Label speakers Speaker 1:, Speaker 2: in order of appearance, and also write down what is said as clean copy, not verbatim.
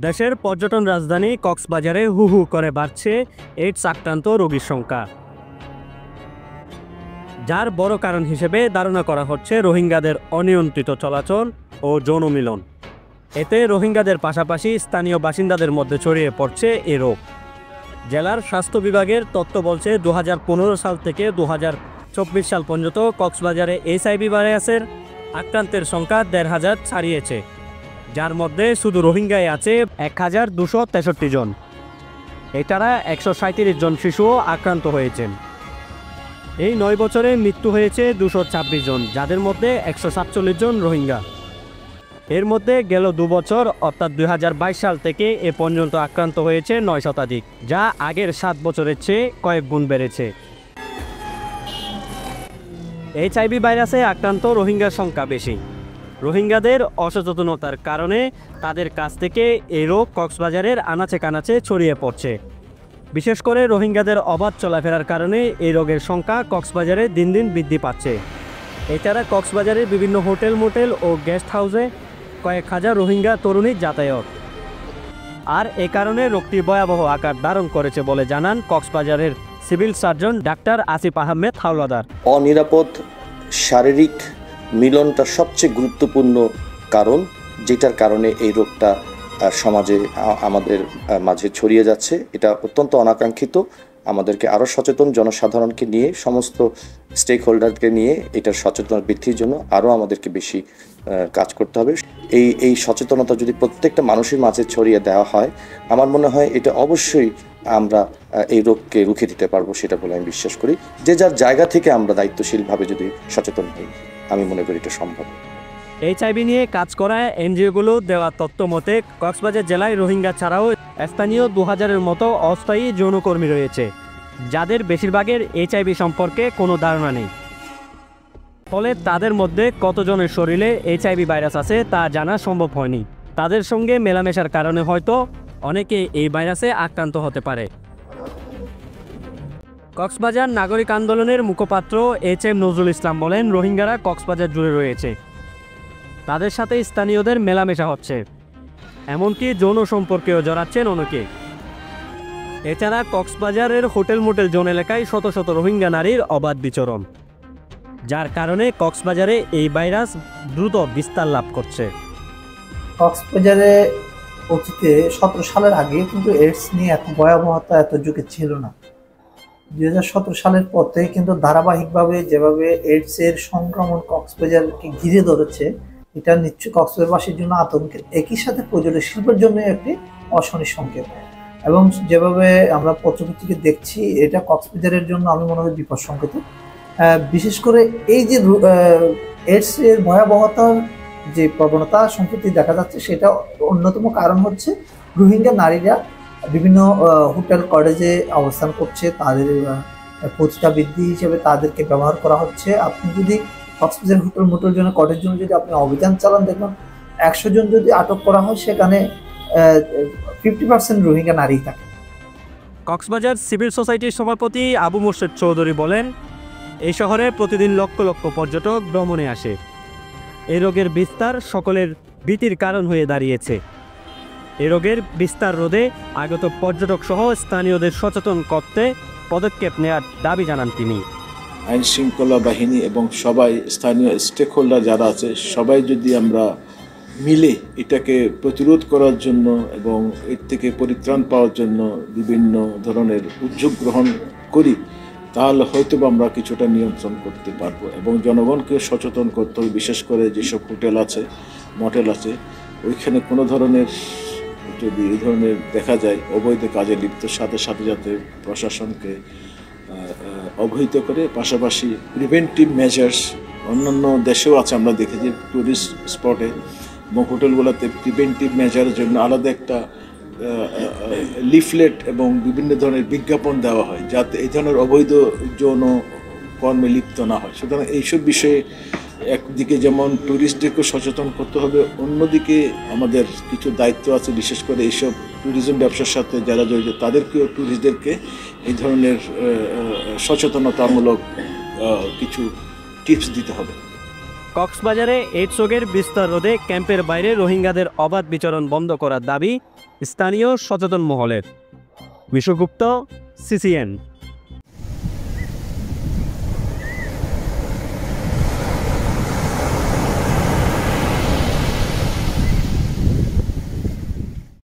Speaker 1: দেশের পর্যটন রাজধানী কক্সবাজারে হু হু করে বাড়ছে এইডস আক্রান্ত রোগীর সংখ্যা, যার বড় কারণ হিসেবে ধারণা করা হচ্ছে রোহিঙ্গাদের অনিয়ন্ত্রিত চলাচল ও যৌন মিলন। এতে রোহিঙ্গাদের পাশাপাশি স্থানীয় বাসিন্দাদের মধ্যে ছড়িয়ে পড়ছে এ রোগ। জেলার স্বাস্থ্য বিভাগের তথ্য বলছে 2015 সাল থেকে 2024 সাল পর্যন্ত কক্সবাজারে এইচআইভি ভাইরাসের আক্রান্তের সংখ্যা 1,500 ছাড়িয়েছে, যার মধ্যে শুধু রোহিঙ্গায় আছে 1,263 জন। এছাড়া 137 জন শিশুও আক্রান্ত হয়েছেন। এই 9 বছরে মৃত্যু হয়েছে 226 জন, যাদের মধ্যে 147 জন রোহিঙ্গা। এর মধ্যে গেল 2 বছর অর্থাৎ 2022 সাল থেকে এ পর্যন্ত আক্রান্ত হয়েছে 9 শতাধিক, যা আগের 7 বছরের চেয়ে কয়েক গুণ বেড়েছে। এইচআইভি ভাইরাসে আক্রান্ত রোহিঙ্গার সংখ্যা বেশি। রোহিঙ্গাদের অসচেতনতার কারণে তাদের কাছ থেকে এই রোগ কক্সবাজারের আনাচে কানাচে ছড়িয়ে পড়ছে। বিশেষ করে রোহিঙ্গাদের অবাধ চলাফেরার কারণে এই রোগের সংখ্যা কক্সবাজারে দিন দিন বৃদ্ধি পাচ্ছে। এছাড়া কক্সবাজারের বিভিন্ন হোটেল মোটেল ও গেস্ট হাউসে কয়েক হাজার রোহিঙ্গা তরুণীর যাতায়াত, আর এ কারণে রোগটি ভয়াবহ আকার ধারণ করেছে বলে জানান কক্সবাজারের civil surgeon doctor Asif Ahmed Howlader.
Speaker 2: অনিরাপদ শারীরিক মিলনটা সবচেয়ে গুরুত্বপূর্ণ কারণ, যেটার কারণে এই রোগটা সমাজে আমাদের মাঝে ছড়িয়ে যাচ্ছে। এটা অত্যন্ত অনাকাঙ্ক্ষিত। আমাদেরকে আরও সচেতন জনসাধারণকে নিয়ে, সমস্ত স্টেক হোল্ডারকে নিয়ে এটার সচেতনতা বৃদ্ধির জন্য আরও আমাদেরকে বেশি কাজ করতে হবে। এই সচেতনতা যদি প্রত্যেকটা মানুষের মাঝে ছড়িয়ে দেওয়া হয়, আমার মনে হয় এটা অবশ্যই আমরা এই রোগকে রুখে দিতে পারবো, সেটা বলে আমি বিশ্বাস করি। যে যার জায়গা থেকে আমরা দায়িত্বশীলভাবে যদি সচেতন হই, আমি মনে করি এটা সম্ভব।
Speaker 1: এইচআইভি নিয়ে কাজ করা এনজিওগুলো দেওয়া তথ্য মতে কক্সবাজার জেলায় রোহিঙ্গা ছাড়াও স্থানীয় 2000-এর মতো অস্থায়ী যৌনকর্মী রয়েছে, যাদের বেশিরভাগের এইচআইভি সম্পর্কে কোনো ধারণা নেই। ফলে তাদের মধ্যে কতজনের শরীরে এইচআইভি ভাইরাস আছে তা জানা সম্ভব হয়নি। তাদের সঙ্গে মেলামেশার কারণে হয়তো অনেকে এই ভাইরাসে আক্রান্ত হতে পারে। কক্সবাজার নাগরিক আন্দোলনের মুখপাত্র HM নজরুল ইসলাম বলেন, রোহিঙ্গারা কক্সবাজার জুড়ে রয়েছে, তাদের সাথে স্থানীয়দের মেলামেশা হচ্ছে, এমনকি যৌন সম্পর্কেও জড়াচ্ছেন অনেকে। এছাড়া কক্সবাজারের হোটেল মোটেল জোন এলাকায় শত শত রোহিঙ্গা নারীর অবাধ বিচরণ, যার কারণে কক্সবাজারে এই ভাইরাস দ্রুত বিস্তার লাভ করছে।
Speaker 3: কক্সবাজারে অতীতে 17 সালের আগে কিন্তু এইডস নিয়ে এত ভয়াবহতা এত যুগে ছিল না। 2017 সালের পর থেকে কিন্তু ধারাবাহিকভাবে যেভাবে এইডস এর সংক্রমণ কক্সবাজারকে ঘিরে ধরেছে, এটা নিশ্চয়ই কক্সবাজারবাসীর জন্য আতঙ্কের, একই সাথে পর্যটন শিল্পের জন্য একটি অশনি সংকেত। এবং যেভাবে আমরা পত্রপত্রিকা দেখছি, এটা কক্সবাজারের জন্য আমি মনে হয় বিপদ সংকেত। বিশেষ করে এই যে এইডস এর ভয়াবহতার যে প্রবণতা সম্প্রতি দেখা যাচ্ছে, সেটা অন্যতম কারণ হচ্ছে রোহিঙ্গা নারীরা বিভিন্ন হোটেল কটেজে অবস্থান করছে, তাদের পতিতা বৃদ্ধি হিসেবে তাদেরকে ব্যবহার করা হচ্ছে। আপনি যদি কক্সবাজার হোটেল মোটেল জন্য কটেজ জন্য যদি আপনি অভিযান চালান, দেখবেন 100 জন যদি আটক করা হয়, সেখানে 50% রোহিঙ্গা নারী থাকে।
Speaker 1: কক্সবাজার সিভিল সোসাইটির সভাপতি আবু মোর্শেদ চৌধুরী বলেন, এই শহরে প্রতিদিন লক্ষ লক্ষ পর্যটক ভ্রমণে আসে। এই রোগের বিস্তার সকলের ভীতির কারণ হয়ে দাঁড়িয়েছে। এই রোগের বিস্তার রোধে আগত পর্যটক সহ স্থানীয়দের সচেতন করতে পদক্ষেপ নেওয়ার দাবি জানান তিনি।
Speaker 4: আইন শৃঙ্খলা বাহিনী এবং সবাই স্থানীয় স্টেক হোল্ডার যারা আছে, সবাই যদি আমরা মিলে এটাকে প্রতিরোধ করার জন্য এবং এর থেকে পরিত্রাণ পাওয়ার জন্য বিভিন্ন ধরনের উদ্যোগ গ্রহণ করি, তাহলে হয়তো আমরা কিছুটা নিয়ন্ত্রণ করতে পারবো। এবং জনগণকে সচেতন করতে হবে, বিশেষ করে যেসব হোটেল আছে, মোটেল আছে, ওইখানে কোনো ধরনের যদি এই ধরনের দেখা যায় অবৈধ কাজে লিপ্ত, সাথে সাথে যাতে প্রশাসনকে অবহিত করে, পাশাপাশি প্রিভেন্টিভ মেজার্স অন্যান্য দেশেও আছে, আমরা দেখেছি টুরিস্ট স্পটে এবং হোটেলগুলোতে প্রিভেন্টিভ মেজারের জন্য আলাদা একটা লিফলেট এবং বিভিন্ন ধরনের বিজ্ঞাপন দেওয়া হয়, যাতে এই ধরনের অবৈধ যৌন কর্মে লিপ্ত না হয়। সুতরাং এইসব বিষয়ে একদিকে যেমন ট্যুরিস্টদেরকে সচেতন করতে হবে, অন্যদিকে আমাদের কিছু দায়িত্ব আছে, বিশেষ করে এইসব ট্যুরিজম ব্যবসার সাথে যারা জড়িত তাদেরকেও, ট্যুরিস্টদেরকে এই ধরনের সচেতনতামূলক কিছু টিপস দিতে হবে।
Speaker 1: কক্সবাজারে এইডস রোগের বিস্তার রোধে ক্যাম্পের বাইরে রোহিঙ্গাদের অবাধ বিচরণ বন্ধ করার দাবি স্থানীয় সচেতন মহলের। বিশ্বগুপ্ত, CCN।